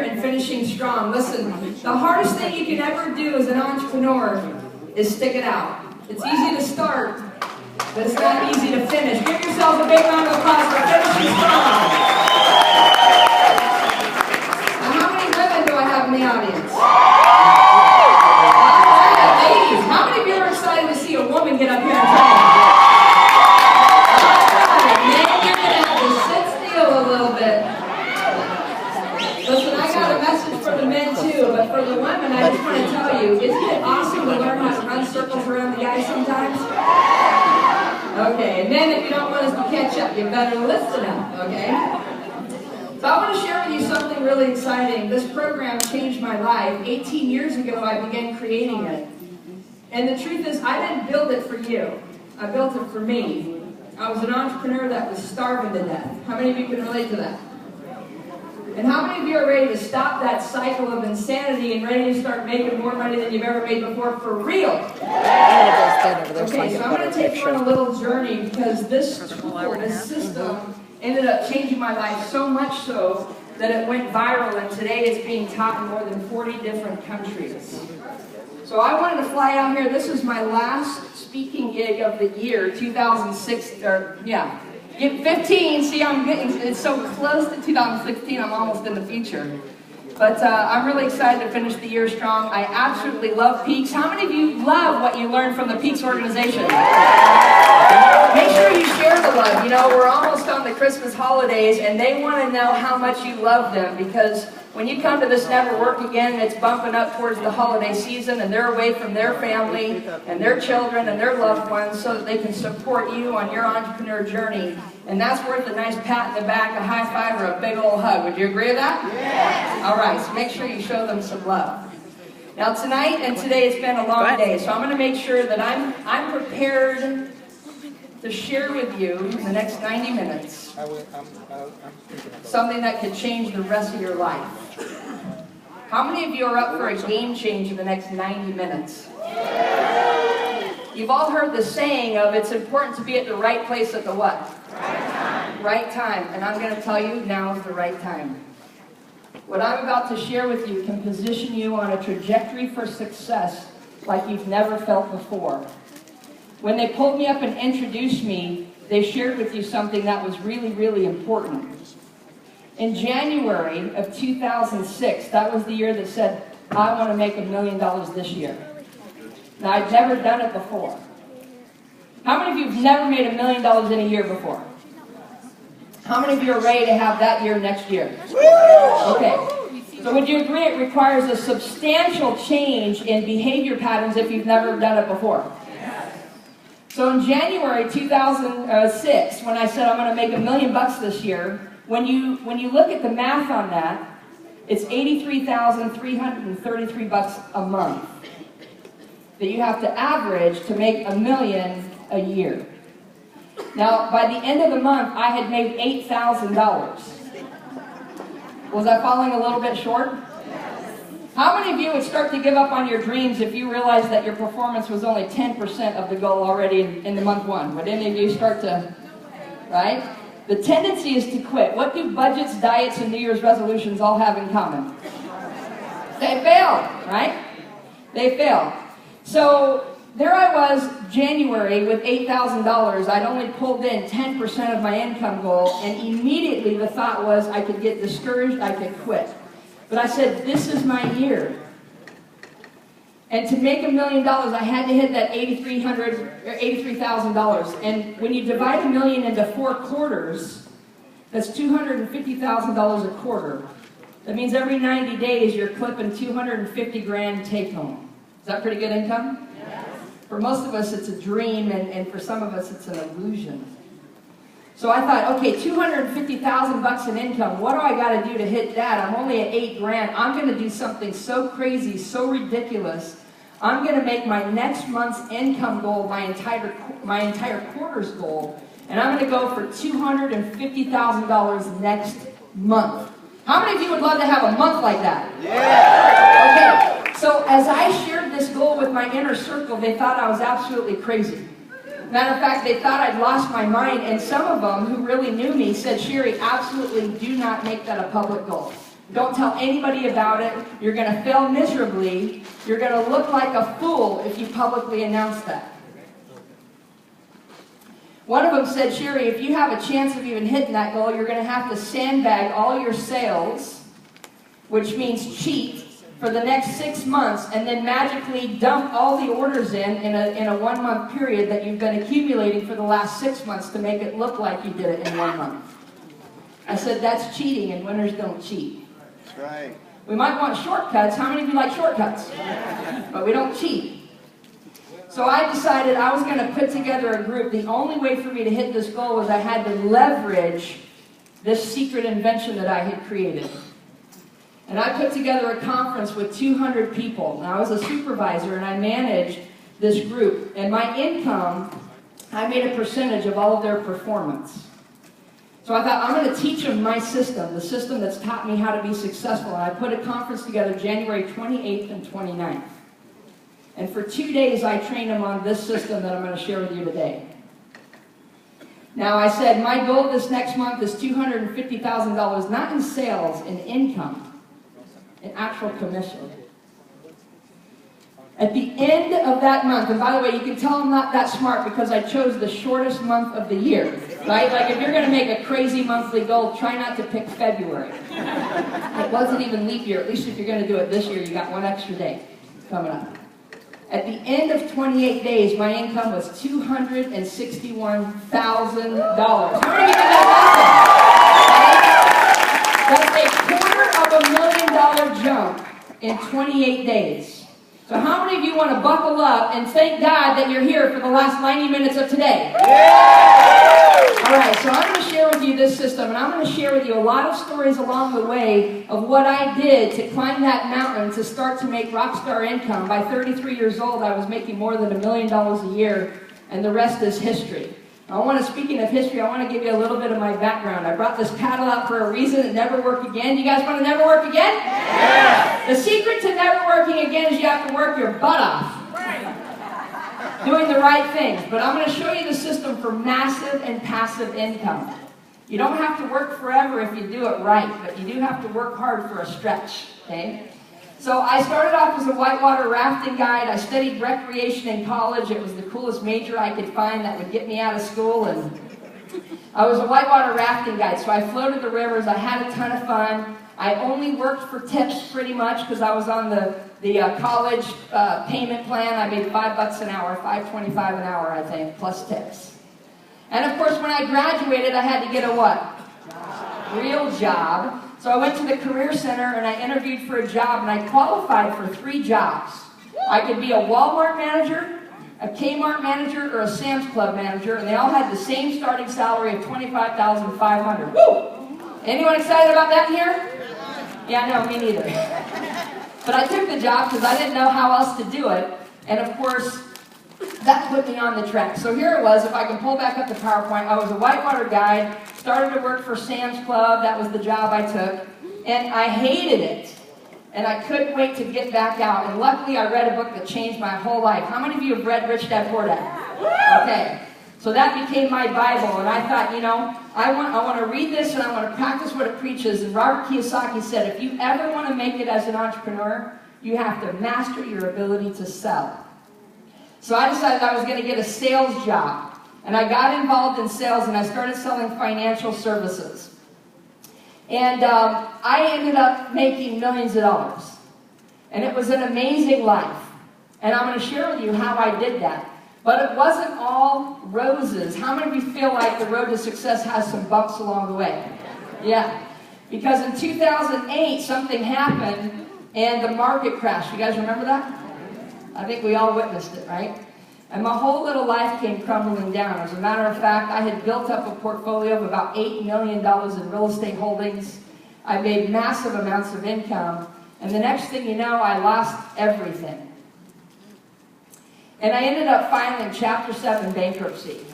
and finishing strong. Listen, the hardest thing you can ever do as an entrepreneur is stick it out. It's easy to start, but it's not easy to finish. Give yourselves a big round of applause for finishing strong. Now, how many women do I have in the audience? Ladies, how many of you are excited to see a woman get up here and talk? But for the women, I just want to tell you, isn't it awesome to learn how to run circles around the guys sometimes? Okay, and then if you don't want us to catch up, you better listen up, okay? So I want to share with you something really exciting. This program changed my life. 18 years ago, I began creating it. And the truth is, I didn't build it for you. I built it for me. I was an entrepreneur that was starving to death. How many of you can relate to that? And how many of you are ready to stop that cycle of insanity and ready to start making more money than you've ever made before for real? Okay, so I'm going to take you on a little journey because this tool, this system, ended up changing my life so much so that it went viral, and today it's being taught in more than 40 different countries. So I wanted to fly out here. This is my last speaking gig of the year, 2006, or yeah. 15, see, I'm getting, it's so close to 2016, I'm almost in the future. But I'm really excited to finish the year strong. I absolutely love Peaks. How many of you love what you learned from the Peaks organization? Make sure you share the love. You know, we're almost on the Christmas holidays, and they want to know how much you love them, because when you come to this Never Work Again, it's bumping up towards the holiday season, and they're away from their family and their children and their loved ones so that they can support you on your entrepreneur journey. And that's worth a nice pat in the back, a high five, or a big old hug. Would you agree with that? Yes. All right, so make sure you show them some love. Now tonight and today, it's been a long day, so I'm going to make sure that I'm prepared to share with you in the next 90 minutes something that could change the rest of your life. How many of you are up for a game change in the next 90 minutes? You've all heard the saying of it's important to be at the right place at the what? Right time. Right time. And I'm going to tell you, now is the right time. What I'm about to share with you can position you on a trajectory for success like you've never felt before. When they pulled me up and introduced me, they shared with you something that was really, really important. In January of 2006, that was the year that said, I want to make $1 million this year. Now, I'd never done it before. How many of you have never made $1 million in a year before? How many of you are ready to have that year next year? Okay. So would you agree it requires a substantial change in behavior patterns if you've never done it before? So in January 2006, when I said I'm going to make $1 million this year, when you look at the math on that, it's $83,333 a month that you have to average to make $1 million a year. Now, by the end of the month, I had made $8,000. Was I falling a little bit short? How many of you would start to give up on your dreams if you realized that your performance was only 10% of the goal already in the month one? Would any of you start to, right? The tendency is to quit. What do budgets, diets, and New Year's resolutions all have in common? They fail, right? They fail. So there I was, January, with $8,000. I'd only pulled in 10% of my income goal, and immediately the thought was I could get discouraged, I could quit. But I said, this is my year. And to make $1 million, I had to hit that $83,000. And when you divide $1 million into 4 quarters, that's $250,000 a quarter. That means every 90 days you're clipping 250 grand take home. Is that pretty good income? Yes. For most of us, it's a dream, and for some of us, it's an illusion. So I thought, okay, $250,000 in income. What do I got to do to hit that? I'm only at 8 grand. I'm going to do something so crazy, so ridiculous. I'm going to make my next month's income goal my entire quarter's goal, and I'm going to go for $250,000 next month. How many of you would love to have a month like that? Yeah. Okay. So as I shared this goal with my inner circle, they thought I was absolutely crazy. Matter of fact, they thought I'd lost my mind, and some of them who really knew me said, Sherry, absolutely do not make that a public goal. Don't tell anybody about it. You're going to fail miserably. You're going to look like a fool if you publicly announce that. One of them said, Sherry, if you have a chance of even hitting that goal, you're going to have to sandbag all your sales, which means cheat, for the next 6 months, and then magically dump all the orders in a 1 month period that you've been accumulating for the last 6 months to make it look like you did it in 1 month. I said, that's cheating, and winners don't cheat. That's right. We might want shortcuts. How many of you like shortcuts? But we don't cheat. So I decided I was going to put together a group. The only way for me to hit this goal was I had to leverage this secret invention that I had created. And I put together a conference with 200 people. And I was a supervisor, and I managed this group. And my income, I made a percentage of all of their performance. So I thought, I'm going to teach them my system, the system that's taught me how to be successful. And I put a conference together January 28th and 29th. And for 2 days, I trained them on this system that I'm going to share with you today. Now, I said, my goal this next month is $250,000, not in sales, in income. An actual commission. At the end of that month, and by the way, you can tell I'm not that smart because I chose the shortest month of the year, right? Like if you're going to make a crazy monthly goal, try not to pick February. It wasn't even leap year. At least if you're going to do it this year, you got 1 extra day coming up. At the end of 28 days, my income was $261,000. How many of you think that's awesome? That's a $250,000 jump in 28 days. So how many of you want to buckle up and thank God that you're here for the last 90 minutes of today? All right, so I'm going to share with you this system, and I'm going to share with you a lot of stories along the way of what I did to climb that mountain to start to make rock star income. By 33 years old, I was making more than $1 million a year, and the rest is history. Speaking of history, I want to give you a little bit of my background. I brought this paddle out for a reason. It never worked again. You guys want to never work again? Yeah. The secret to never working again is you have to work your butt off. Doing the right things. But I'm going to show you the system for massive and passive income. You don't have to work forever if you do it right, but you do have to work hard for a stretch. Okay? So I started off as a whitewater rafting guide. I studied recreation in college. It was the coolest major I could find that would get me out of school. And I was a whitewater rafting guide, so I floated the rivers. I had a ton of fun. I only worked for tips pretty much because I was on the college payment plan. I made $5 an hour, $5.25 an hour, I think, plus tips. And of course, when I graduated, I had to get a what? Real job. So I went to the Career Center and I interviewed for a job, and I qualified for 3 jobs. I could be a Walmart manager, a Kmart manager, or a Sam's Club manager, and they all had the same starting salary of $25,500. Woo! Anyone excited about that here? Yeah, no, me neither. But I took the job because I didn't know how else to do it, and of course, that put me on the track. So here it was. If I can pull back up the PowerPoint, I was a whitewater guide, started to work for Sam's Club. That was the job I took, and I hated it. And I couldn't wait to get back out. And luckily, I read a book that changed my whole life. How many of you have read Rich Dad Poor Dad? Okay. So that became my Bible, and I thought, you know, I want to read this and I want to practice what it preaches. And Robert Kiyosaki said, if you ever want to make it as an entrepreneur, you have to master your ability to sell. So I decided I was going to get a sales job, and I got involved in sales, and I started selling financial services. And I ended up making millions of dollars, and it was an amazing life. And I'm going to share with you how I did that. But it wasn't all roses. How many of you feel like the road to success has some bumps along the way? Yeah. Because in 2008, something happened, and the market crashed. You guys remember that? I think we all witnessed it, right? And my whole little life came crumbling down. As a matter of fact, I had built up a portfolio of about $8 million in real estate holdings. I made massive amounts of income. And the next thing you know, I lost everything. And I ended up filing Chapter 7 bankruptcy.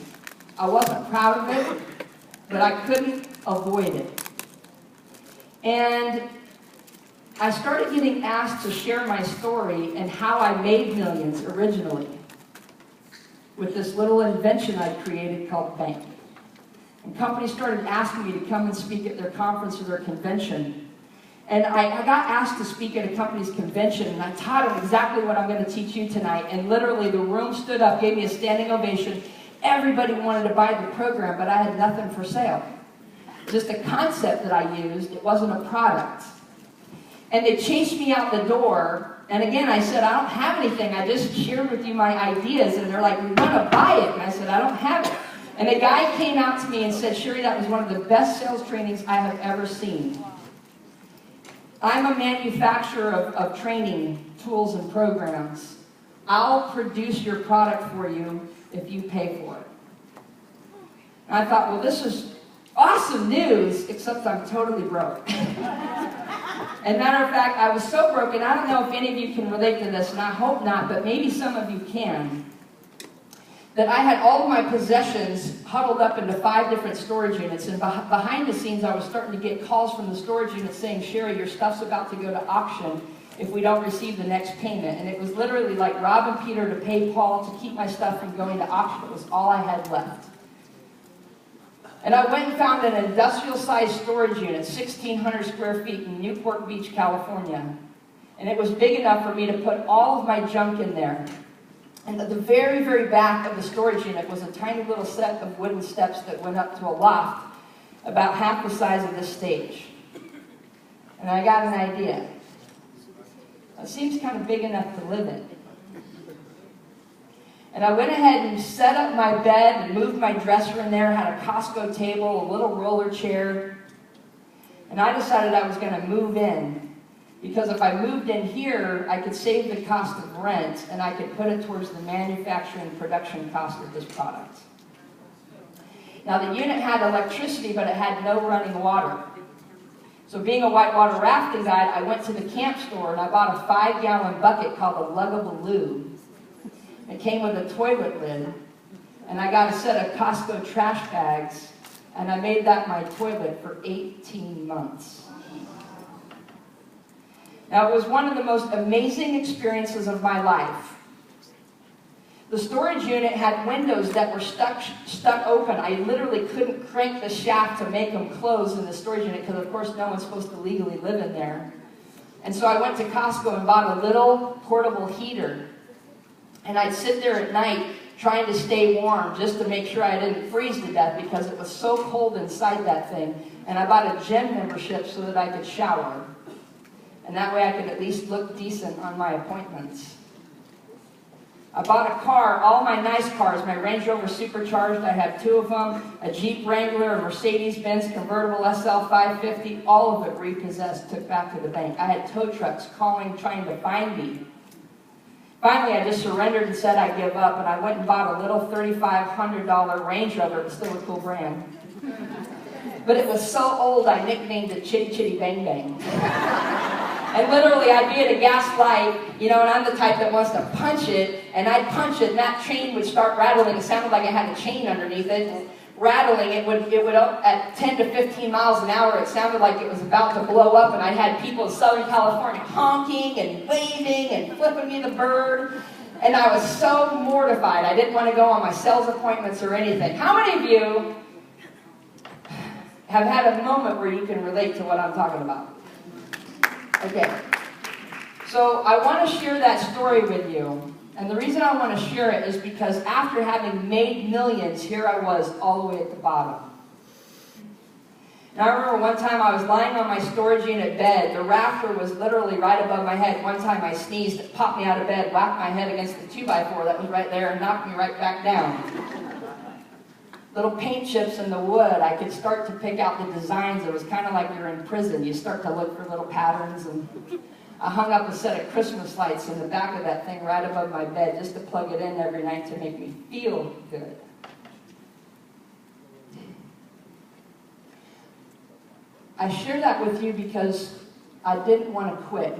I wasn't proud of it, but I couldn't avoid it. And I started getting asked to share my story and how I made millions originally with this little invention I created called Bank. And companies started asking me to come and speak at their conference or their convention. And I got asked to speak at a company's convention, and I taught them exactly what I'm going to teach you tonight. And literally, the room stood up, gave me a standing ovation. Everybody wanted to buy the program, but I had nothing for sale. Just a concept that I used. It wasn't a product. And they chased me out the door. And again, I said, I don't have anything. I just shared with you my ideas. And they're like, we want to buy it. And I said, I don't have it. And a guy came out to me and said, Sherry, that was one of the best sales trainings I have ever seen. I'm a manufacturer of training tools and programs. I'll produce your product for you if you pay for it. And I thought, well, this is awesome news, except I'm totally broke. And matter of fact, I was so broke, and I don't know if any of you can relate to this, and I hope not, but maybe some of you can, that I had all of my possessions huddled up into 5 different storage units, and behind the scenes I was starting to get calls from the storage units saying, Sherry, your stuff's about to go to auction if we don't receive the next payment. And it was literally like robbing Peter to pay Paul to keep my stuff from going to auction. It was all I had left. And I went and found an industrial-sized storage unit, 1,600 square feet in Newport Beach, California. And it was big enough for me to put all of my junk in there. And at the very, very back of the storage unit was a tiny little set of wooden steps that went up to a loft about half the size of this stage. And I got an idea. It seems kind of big enough to live in. And I went ahead and set up my bed and moved my dresser in there, had a Costco table, a little roller chair. And I decided I was going to move in. Because if I moved in here, I could save the cost of rent, and I could put it towards the manufacturing and production cost of this product. Now, the unit had electricity, but it had no running water. So being a whitewater rafting guide, I went to the camp store, and I bought a 5-gallon bucket called a Luggable Lube. It came with a toilet lid, and I got a set of Costco trash bags, and I made that my toilet for 18 months. Now, it was one of the most amazing experiences of my life. The storage unit had windows that were stuck open. I literally couldn't crank the shaft to make them close in the storage unit because, of course, no one's supposed to legally live in there. And so I went to Costco and bought a little portable heater. And I'd sit there at night trying to stay warm just to make sure I didn't freeze to death because it was so cold inside that thing. And I bought a gym membership so that I could shower. And that way I could at least look decent on my appointments. I bought a car, all my nice cars, my Range Rover Supercharged, I have 2 of them, a Jeep Wrangler, a Mercedes-Benz convertible SL 550, all of it repossessed, took back to the bank. I had tow trucks calling, trying to find me. Finally, I just surrendered and said I'd give up, and I went and bought a little $3,500 Range Rover. It was still a cool brand. But it was so old, I nicknamed it Chitty Chitty Bang Bang. And literally, I'd be at a gas light, and I'm the type that wants to punch it, and I'd punch it, and that chain would start rattling. It sounded like it had a chain underneath it, and rattling. It would at 10 to 15 miles an hour, it sounded like it was about to blow up, and I had people in Southern California honking and waving and flipping me the bird, and I was so mortified. I didn't want to go on my sales appointments or anything. How many of you have had a moment where you can relate to what I'm talking about? Okay, so I want to share that story with you, and the reason I want to share it is because after having made millions, here I was all the way at the bottom. And I remember one time I was lying on my storage unit bed. The rafter was literally right above my head. One time I sneezed, it popped me out of bed, whacked my head against the 2x4 that was right there, and knocked me right back down. Little paint chips in the wood, I could start to pick out the designs. It was kind of like you're in prison. You start to look for little patterns. And I hung up a set of Christmas lights in the back of that thing right above my bed just to plug it in every night to make me feel good. I share that with you because I didn't want to quit.